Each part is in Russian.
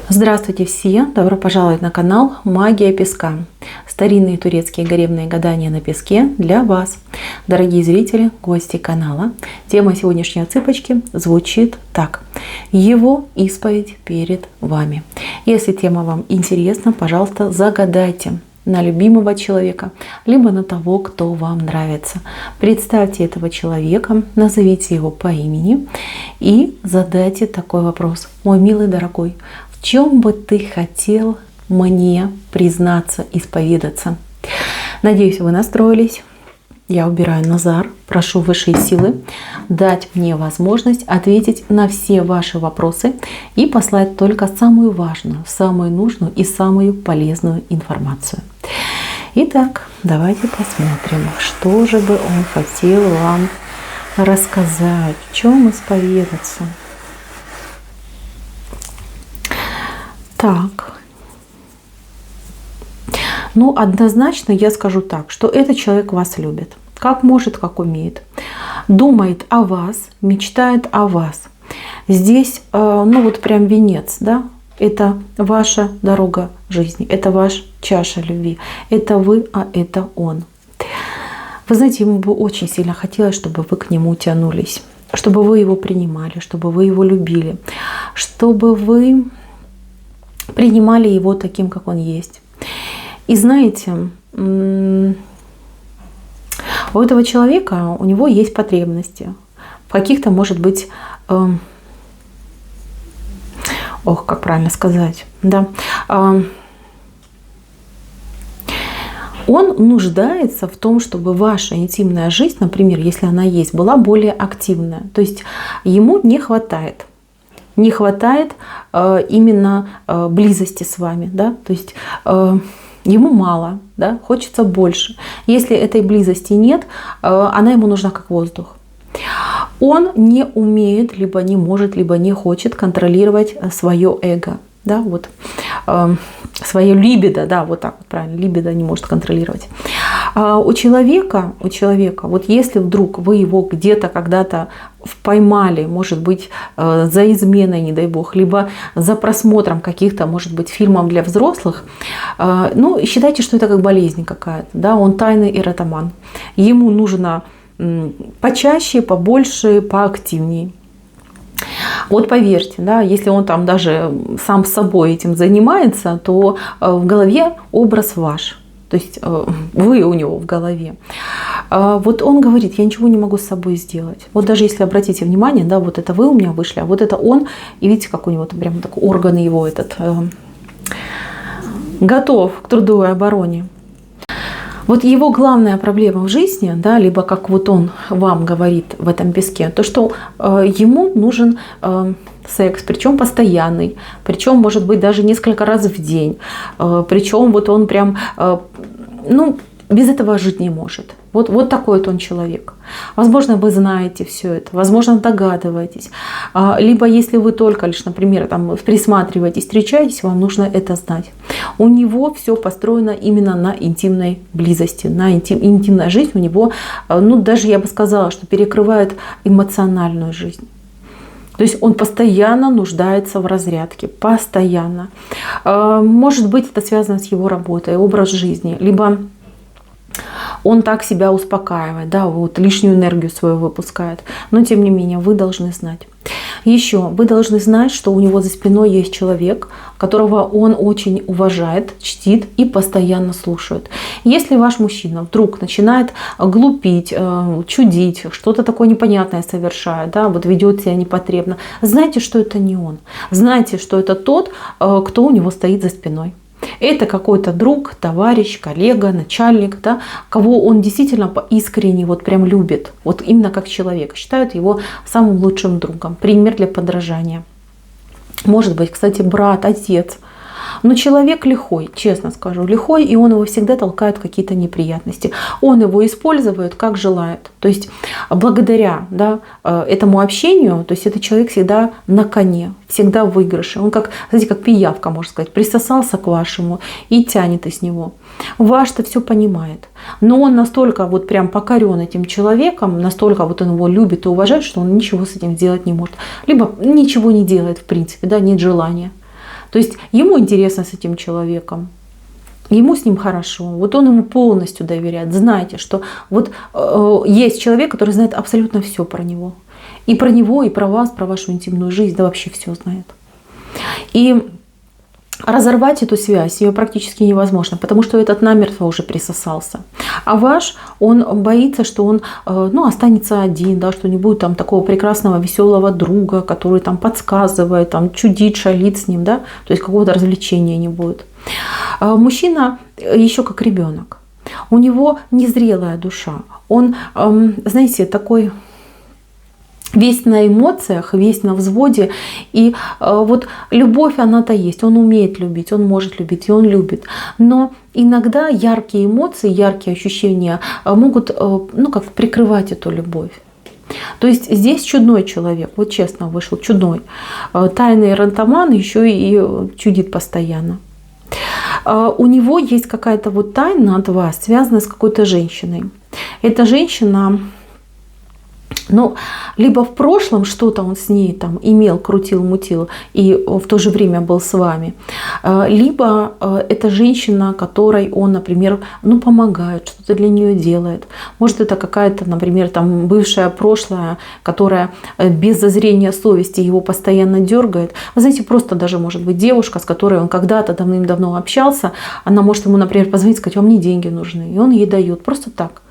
Здравствуйте все! Добро пожаловать на канал Магия Песка. Старинные турецкие гаремные гадания на песке для вас. Дорогие зрители, гости канала. Тема сегодняшней цыпочки звучит так. Его исповедь перед вами. Если тема вам интересна, пожалуйста, загадайте на любимого человека, либо на того, кто вам нравится. Представьте этого человека, назовите его по имени и задайте такой вопрос. Мой милый дорогой, в чем бы ты хотел мне признаться, исповедаться? Надеюсь, вы настроились. Я убираю Назар. Прошу высшие силы дать мне возможность ответить на все ваши вопросы и послать только самую важную, самую нужную и самую полезную информацию. Итак, давайте посмотрим, что же бы он хотел вам рассказать, в чем исповедаться. Так, ну однозначно я скажу так, что этот человек вас любит, как может, как умеет, думает о вас, мечтает о вас. Здесь, ну вот прям венец, да, это ваша дорога жизни, это ваша чаша любви, это вы, а это он. Вы знаете, ему бы очень сильно хотелось, чтобы вы к нему тянулись, чтобы вы его принимали, чтобы вы его любили, чтобы вы принимали его таким, как он есть. И знаете, у этого человека, у него есть потребности. В каких-то, может быть, как правильно сказать, да, он нуждается в том, чтобы ваша интимная жизнь, например, если она есть, была более активная. То есть ему не хватает именно близости с вами, да, то есть ему мало, да, хочется больше. Если этой близости нет, она ему нужна как воздух. Он не умеет, либо не может, либо не хочет контролировать свое эго, да, вот свое либидо, да, вот так вот правильно, либидо не может контролировать. У человека, вот если вдруг вы его где-то когда-то поймали, может быть, за изменой, не дай бог, либо за просмотром каких-то, может быть, фильмов для взрослых, ну, считайте, что это как болезнь какая-то, да, он тайный эротоман. Ему нужно почаще, побольше, поактивнее. Вот поверьте, да, если он там даже сам с собой этим занимается, то в голове образ ваш. То есть вы у него в голове. Вот он говорит, я ничего не могу с собой сделать. Вот даже если обратите внимание, да, вот это вы у меня вышли, а вот это он. И видите, как у него там прям такой орган его этот готов к трудовой обороне. Вот его главная проблема в жизни, да, либо как вот он вам говорит в этом песке, то что ему нужен секс, причем постоянный, причем может быть даже несколько раз в день, причем вот он прям, ну, без этого жить не может. Вот такой вот он человек. Возможно, вы знаете все это, возможно, догадываетесь. Либо если вы только лишь, например, там, присматриваетесь, встречаетесь, вам нужно это знать. У него все построено именно на интимной близости, на интимная жизнь у него, ну даже я бы сказала, что перекрывает эмоциональную жизнь. То есть он постоянно нуждается в разрядке, постоянно. Может быть, это связано с его работой, образ жизни, либо он так себя успокаивает, да, вот лишнюю энергию свою выпускает. Но тем не менее, вы должны знать. Еще вы должны знать, что у него за спиной есть человек, которого он очень уважает, чтит и постоянно слушает. Если ваш мужчина вдруг начинает глупить, чудить, что-то такое непонятное совершает, да, вот ведет себя непотребно, знайте, что это не он. Знайте, что это тот, кто у него стоит за спиной. Это какой-то друг, товарищ, коллега, начальник, да, кого он действительно искренне вот прям любит, вот именно как человека, считают его самым лучшим другом, пример для подражания. Может быть, кстати, брат, отец. Но человек лихой, честно скажу, лихой, и он его всегда толкает в какие-то неприятности. Он его использует, как желает. То есть благодаря, да, этому общению, то есть этот человек всегда на коне, всегда в выигрыше. Он как, знаете, как пиявка, можно сказать, присосался к вашему и тянет из него. Ваш-то все понимает. Но он настолько вот прям покорен этим человеком, настолько вот он его любит и уважает, что он ничего с этим сделать не может. Либо ничего не делает в принципе, да, нет желания. То есть ему интересно с этим человеком, ему с ним хорошо, вот он ему полностью доверяет. Знайте, что вот есть человек, который знает абсолютно все про него. И про вас, про вашу интимную жизнь, да вообще все знает. И разорвать эту связь ее практически невозможно, потому что этот намертво уже присосался. А ваш, он боится, что он останется один, да, что не будет там такого прекрасного, веселого друга, который там подсказывает, там чудит, шалит с ним, да, то есть какого-то развлечения не будет. Мужчина еще как ребенок. У него незрелая душа. Он, знаете, такой весь на эмоциях, весь на взводе. И вот любовь, она-то есть. Он умеет любить, он может любить, и он любит. Но иногда яркие эмоции, яркие ощущения могут прикрывать эту любовь. То есть здесь чудной человек, вот честно вышел, чудной. Тайный эротоман еще и чудит постоянно. У него есть какая-то вот тайна от вас, связанная с какой-то женщиной. Эта женщина, либо в прошлом что-то он с ней там имел, крутил, мутил, и в то же время был с вами. Либо это женщина, которой он, например, помогает, что-то для нее делает. Может, это какая-то, например, там бывшая прошлое, которая без зазрения совести его постоянно дергает. Вы знаете, просто даже может быть девушка, с которой он когда-то давным-давно общался, она может ему, например, позвонить и сказать: а мне деньги нужны. И он ей дает просто так.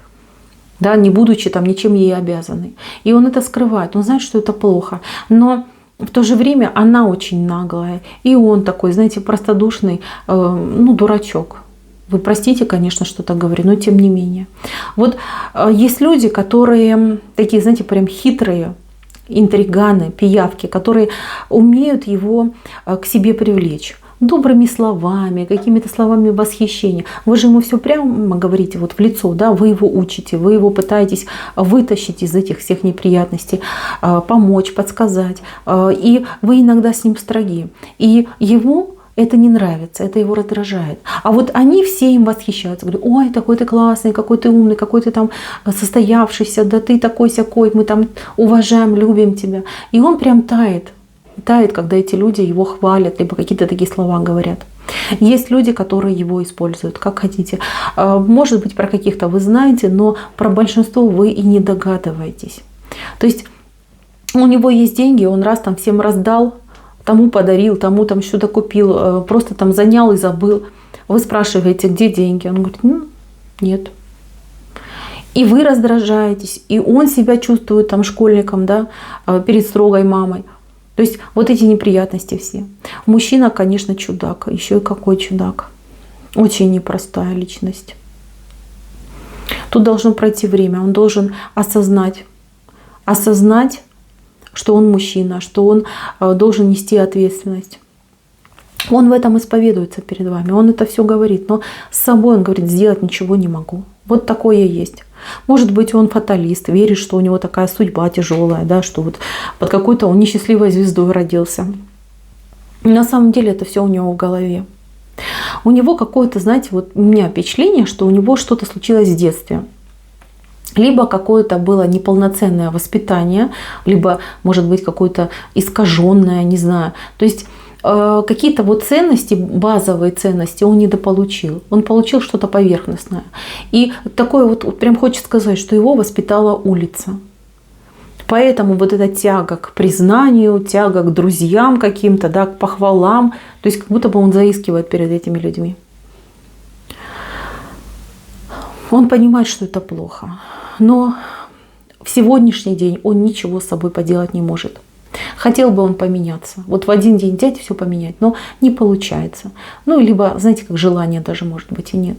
Да, не будучи там ничем ей обязанной. И он это скрывает, он знает, что это плохо. Но в то же время она очень наглая. И он такой, знаете, простодушный, дурачок. Вы простите, конечно, что так говорю, но тем не менее. Вот есть люди, которые такие, знаете, прям хитрые, интриганы, пиявки, которые умеют его к себе привлечь. Добрыми словами, какими-то словами восхищения. Вы же ему все прямо говорите вот в лицо, да, вы его учите, вы его пытаетесь вытащить из этих всех неприятностей, помочь, подсказать. И вы иногда с ним строги. И ему это не нравится, это его раздражает. А вот они все им восхищаются. Говорят: ой, такой ты классный, какой ты умный, какой ты там состоявшийся, да ты такой-сякой, мы там уважаем, любим тебя. И он прям тает, когда эти люди его хвалят, либо какие-то такие слова говорят. Есть люди, которые его используют, как хотите. Может быть, про каких-то вы знаете, но про большинство вы и не догадываетесь. То есть у него есть деньги, он раз там всем раздал, тому подарил, тому там что-то купил, просто там занял и забыл. Вы спрашиваете: где деньги? Он говорит: нет. И вы раздражаетесь, и он себя чувствует там школьником, да, перед строгой мамой. То есть вот эти неприятности все. Мужчина, конечно, чудак. Еще и какой чудак. Очень непростая личность. Тут должно пройти время. Он должен осознать, что он мужчина, что он должен нести ответственность. Он в этом исповедуется перед вами. Он это все говорит. Но с собой он говорит: сделать ничего не могу. Вот такое есть. Может быть, он фаталист, верит, что у него такая судьба тяжелая, да, что вот под какой-то он несчастливой звездой родился. На самом деле это все у него в голове. У него какое-то, знаете, вот у меня впечатление, что у него что-то случилось в детстве. Либо какое-то было неполноценное воспитание, либо, может быть, какое-то искаженное, не знаю. То есть какие-то вот ценности, базовые ценности он недополучил. Он получил что-то поверхностное. И такое вот прям хочется сказать, что его воспитала улица. Поэтому вот эта тяга к признанию, тяга к друзьям каким-то, да, к похвалам, то есть как будто бы он заискивает перед этими людьми. Он понимает, что это плохо. Но в сегодняшний день он ничего с собой поделать не может. Хотел бы он поменяться. Вот в один день взять и все поменять, но не получается. Либо, знаете, как желание даже, может быть, и нет.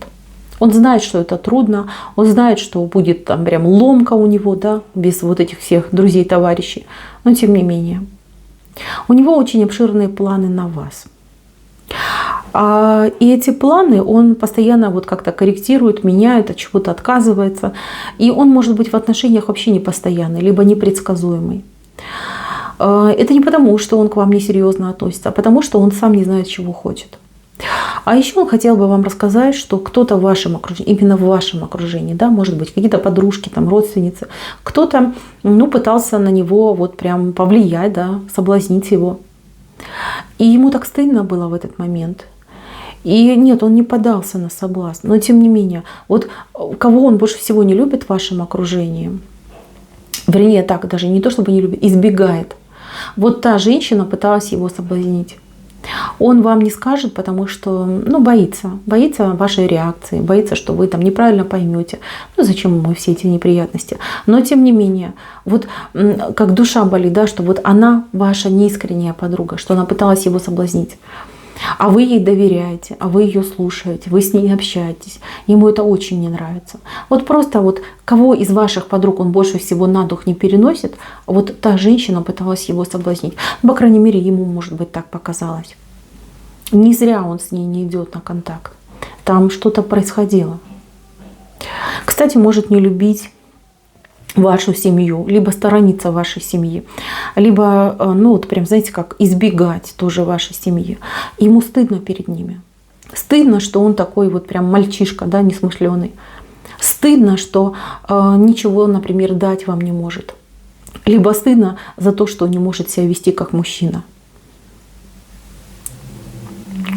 Он знает, что это трудно, он знает, что будет там прям ломка у него, да, без вот этих всех друзей, товарищей. Но тем не менее. У него очень обширные планы на вас. И эти планы он постоянно вот как-то корректирует, меняет, от чего-то отказывается. И он может быть в отношениях вообще непостоянный, либо непредсказуемый. Это не потому, что он к вам несерьезно относится, а потому, что он сам не знает, чего хочет. А еще он хотел бы вам рассказать, что кто-то в вашем окружении, именно в вашем окружении, да, может быть, какие-то подружки, там, родственницы, кто-то, пытался на него вот прям повлиять, да, соблазнить его. И ему так стыдно было в этот момент. И нет, он не поддался на соблазн. Но тем не менее, вот кого он больше всего не любит в вашем окружении, вернее так, даже не то чтобы не любит, избегает. Вот та женщина пыталась его соблазнить. Он вам не скажет, потому что боится вашей реакции, боится, что вы там неправильно поймете. Зачем ему все эти неприятности? Но тем не менее, вот как душа болит, да, что вот она ваша неискренняя подруга, что она пыталась его соблазнить. А вы ей доверяете, а вы ее слушаете, вы с ней общаетесь. Ему это очень не нравится. Вот просто вот кого из ваших подруг он больше всего на дух не переносит, вот та женщина пыталась его соблазнить. По крайней мере, ему, может быть, так показалось. Не зря он с ней не идет на контакт. Там что-то происходило. Кстати, может не любить вашу семью, либо сторониться вашей семьи, либо, вот прям, знаете, как избегать тоже вашей семьи. Ему стыдно перед ними. Стыдно, что он такой вот прям мальчишка, да, несмышленый. Стыдно, что ничего, например, дать вам не может. Либо стыдно за то, что не может себя вести как мужчина.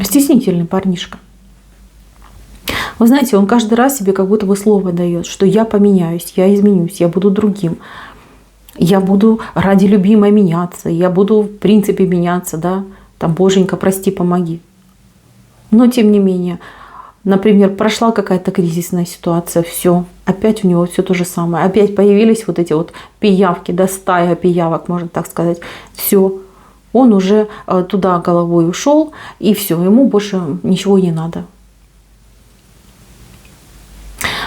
Стеснительный парнишка. Вы знаете, он каждый раз себе как будто бы слово дает, что я поменяюсь, я изменюсь, я буду другим. Я буду ради любимой меняться, я буду в принципе меняться, да, там, Боженька, прости, помоги. Но тем не менее, например, прошла какая-то кризисная ситуация, все, опять у него все то же самое. Опять появились вот эти вот пиявки, да, стая пиявок, можно так сказать. Все, он уже туда головой ушел, и все, ему больше ничего не надо.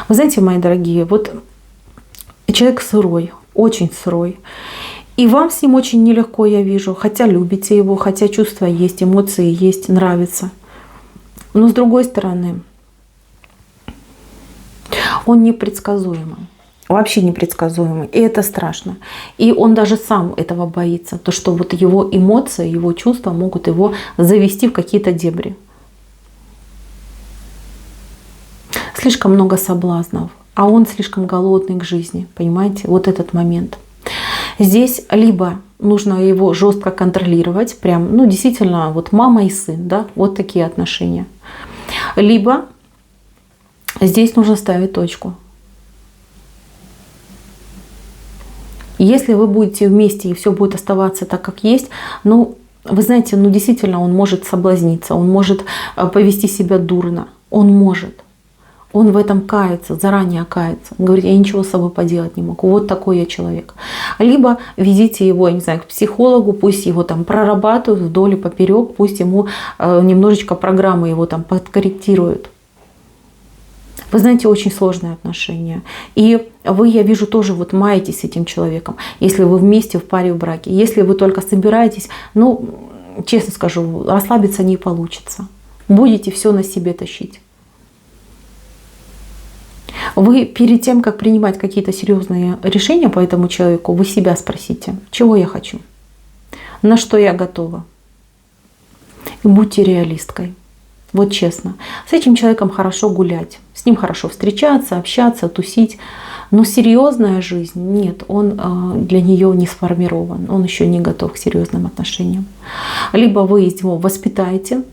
Вы знаете, мои дорогие, вот человек сырой, очень сырой. И вам с ним очень нелегко, я вижу. Хотя любите его, хотя чувства есть, эмоции есть, нравится. Но с другой стороны, он непредсказуемый. Вообще непредсказуемый. И это страшно. И он даже сам этого боится. То, что вот его эмоции, его чувства могут его завести в какие-то дебри. Слишком много соблазнов, а он слишком голодный к жизни, понимаете, вот этот момент. Здесь либо нужно его жестко контролировать, прям, действительно, вот мама и сын, да, вот такие отношения. Либо здесь нужно ставить точку. Если вы будете вместе и все будет оставаться так, как есть, вы знаете, действительно он может соблазниться, он может повести себя дурно, он может. Он в этом кается, заранее кается. Он говорит, я ничего с собой поделать не могу. Вот такой я человек. Либо везите его, я не знаю, к психологу, пусть его там прорабатывают вдоль и поперек, пусть ему немножечко программы его там подкорректируют. Вы знаете, очень сложные отношения. И вы, я вижу, тоже вот маетесь с этим человеком, если вы вместе в паре, в браке. Если вы только собираетесь, честно скажу, расслабиться не получится. Будете все на себе тащить. Вы перед тем, как принимать какие-то серьезные решения по этому человеку, вы себя спросите, чего я хочу, на что я готова. И будьте реалисткой. Вот честно. С этим человеком хорошо гулять, с ним хорошо встречаться, общаться, тусить. Но серьезная жизнь, нет, он для нее не сформирован, он еще не готов к серьезным отношениям. Либо вы его воспитаете,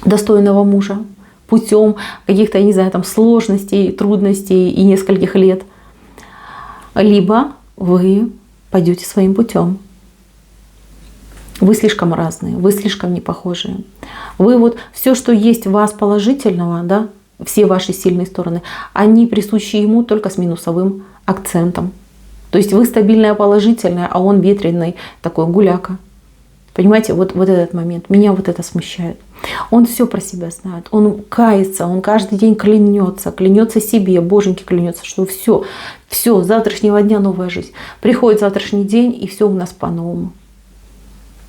достойного мужа, путем каких-то, я не знаю, там сложностей, трудностей и нескольких лет. Либо вы пойдете своим путем. Вы слишком разные, вы слишком не похожие. Вы вот все, что есть в вас положительного, да, все ваши сильные стороны, они присущи ему только с минусовым акцентом. То есть вы стабильная, положительная, а он ветреный, такой гуляка. Понимаете, вот этот момент, меня вот это смущает. Он все про себя знает, он кается, он каждый день клянется себе, Боженьки клянется, что все, с завтрашнего дня новая жизнь. Приходит завтрашний день, и все у нас по-новому.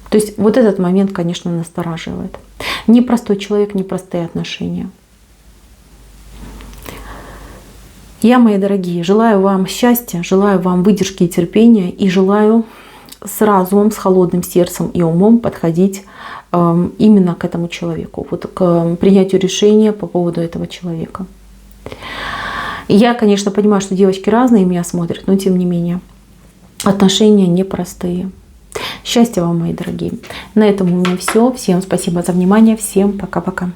То есть вот этот момент, конечно, настораживает. Непростой человек, непростые отношения. Я, мои дорогие, желаю вам счастья, желаю вам выдержки и терпения, и желаю с разумом, с холодным сердцем и умом подходить именно к этому человеку, вот к принятию решения по поводу этого человека. Я, конечно, понимаю, что девочки разные меня смотрят, но тем не менее отношения непростые. Счастья вам, мои дорогие. На этом у меня все. Всем спасибо за внимание. Всем пока-пока.